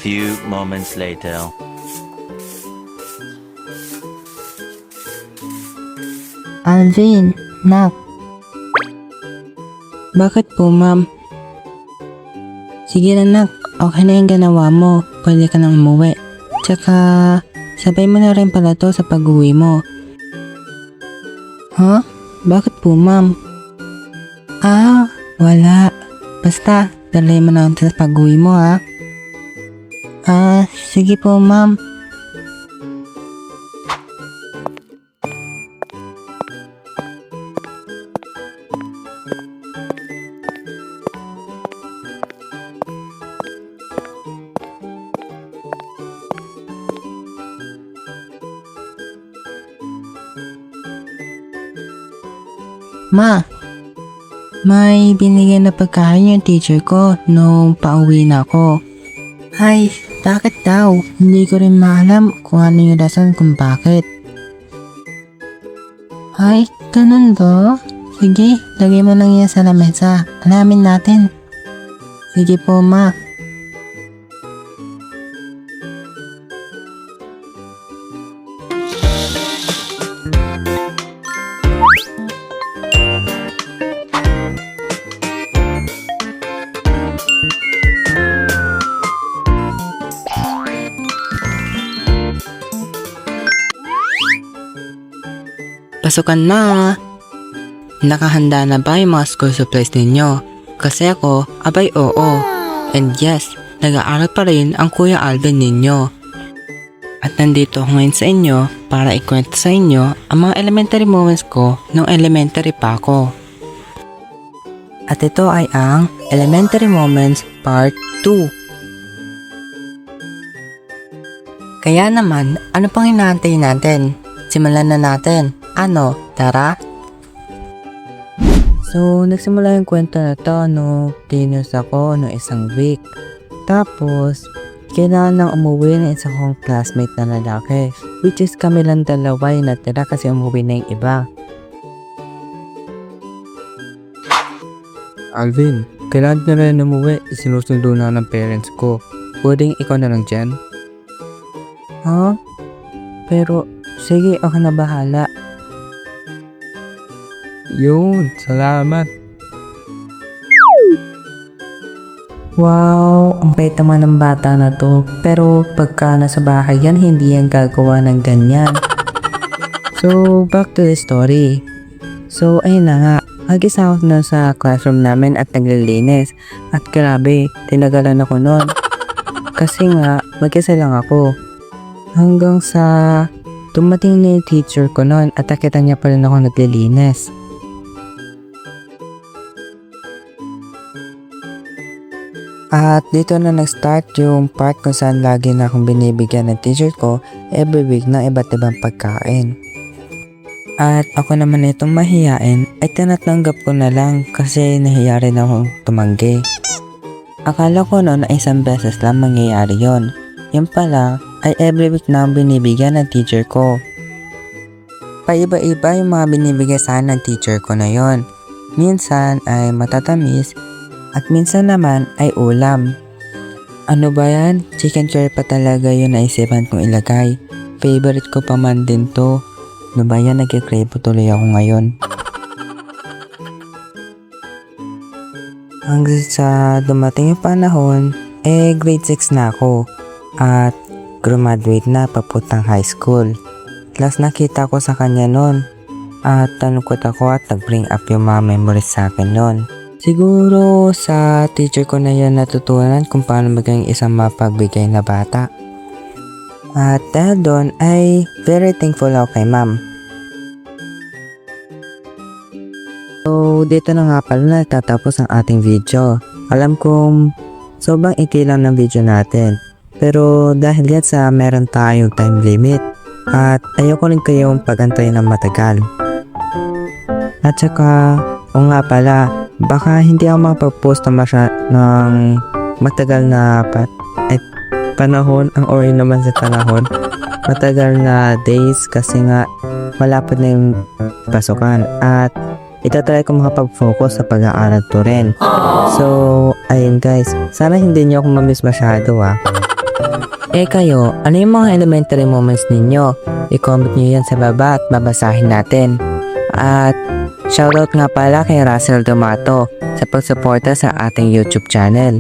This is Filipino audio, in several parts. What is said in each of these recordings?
few moments later. Alvin, nak. Bakit po, ma'am? Sige na, nak. Okay na yung ginawa mo. Pwede ka nang umuwi. Tsaka, sabay mo na rin pala to sa pag-uwi mo. Huh? Bakit po, ma'am? Wala. Basta, dalay mo na sa pag-uwi mo, ha? Sige po, ma'am. Ma, may binigay na pagkain yung teacher ko nung pauwi na ako. Ay, bakit daw? Hindi ko rin maalam kung ano yung rason kung bakit. Ay, ganun ba? Sige, lagay mo lang yan sa lamesa. Alamin natin. Sige po, ma. Pasukan na! Nakahanda na ba yung mga school supplies ninyo? Kasi ako, abay oo. And yes, nag-aaral pa rin ang Kuya Alvin ninyo. At nandito ako ngayon sa inyo para ikwento sa inyo ang mga elementary moments ko nung elementary pa ako. At ito ay ang Elementary Moments Part 2. Kaya naman, ano pang inaantay natin? Simulan na natin. Ano? Tara? So, nagsimula yung kwento na to no tinus ako no isang week. Tapos, kailangan nang umuwi ng isang kong classmate na lalaki. Which is kami lang dalawa yung natira kasi umuwi na yung iba. Alvin, kailangan na rin umuwi. Sinusundo na ng parents ko. Pwedeng ikaw na lang dyan? Huh? Pero, sige, ako na bahala. Yun, salamat. Wow, ang bait naman ng bata na to. Pero pagka nasa bahay yan, hindi yan gagawa ng ganyan. So, back to the story. So, ayun na nga. Mag-isa ako na sa classroom namin at naglilinis. At grabe, tinagalan ako nun. Kasi nga, mag-isa lang ako. Hanggang sa dumating na yung teacher ko nun at nakita niya pa rin ako naglilinis. At dito na nag-start yung part kung saan lagi na akong binibigyan ng teacher ko every week ng iba't ibang pagkain. At ako naman itong mahiyain ay tinatanggap ko na lang kasi nahiya rin akong tumanggi. Akala ko noon ay isang beses lang mangyayari yon. Yung pala ay every week na ang binibigyan ng teacher ko. Paiba-iba yung mga binibigay sa akin ng teacher ko na yon. Minsan ay matatamis at minsan naman ay ulam. Ano ba yan? Chicken curry pa talaga yun naisipan kong ilagay. Favorite ko pa man din to. Ano ba yan? Nag-crave tuloy ako ngayon. Hanggang sa dumating yung panahon, grade 6 na ako. At graduate na papuntang high school. Last nakita ko sa kanya noon. At tanungkot ako at nag-bring up yung mga memories sa akin noon. Siguro sa teacher ko na yan natutunan kung paano maging isang mapagbigay na bata. At dahil doon ay very thankful ako kay ma'am. So dito na nga pala natatapos ang ating video. Alam kong sobrang ikli lang ng video natin. Pero dahil yan sa meron tayong time limit. At ayoko rin kayong pagantay ng matagal. At saka, o nga pala, baka hindi ako makapag-post ng matagal na panahon, ang ori naman sa panahon, matagal na days kasi nga malapit na yung pasukan at itatry ko makapag-focus sa pag-aaral ko rin. So, ayun guys, sana hindi niyo ako mamiss masyado Kayo, ano yung mga elementary moments ninyo? I-comment nyo yan sa baba at babasahin natin. At shoutout nga pala kay Russell Domato sa pagsuporta sa ating YouTube channel.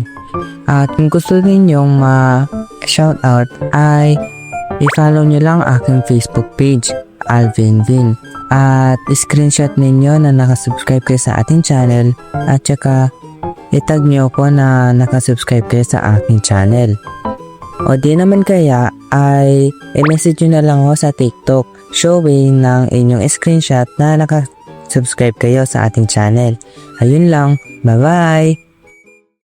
At kung gusto ninyong ma-shoutout ay i-follow nyo lang aking Facebook page, Alvin Vin. At screenshot ninyo na nakasubscribe kayo sa ating channel at saka itag nyo ko na nakasubscribe kayo sa aking channel. O di naman kaya ay i-message nyo na lang ako sa TikTok showing ng inyong screenshot na nakasubscribe kayo sa ating channel. Ayun lang, bye bye!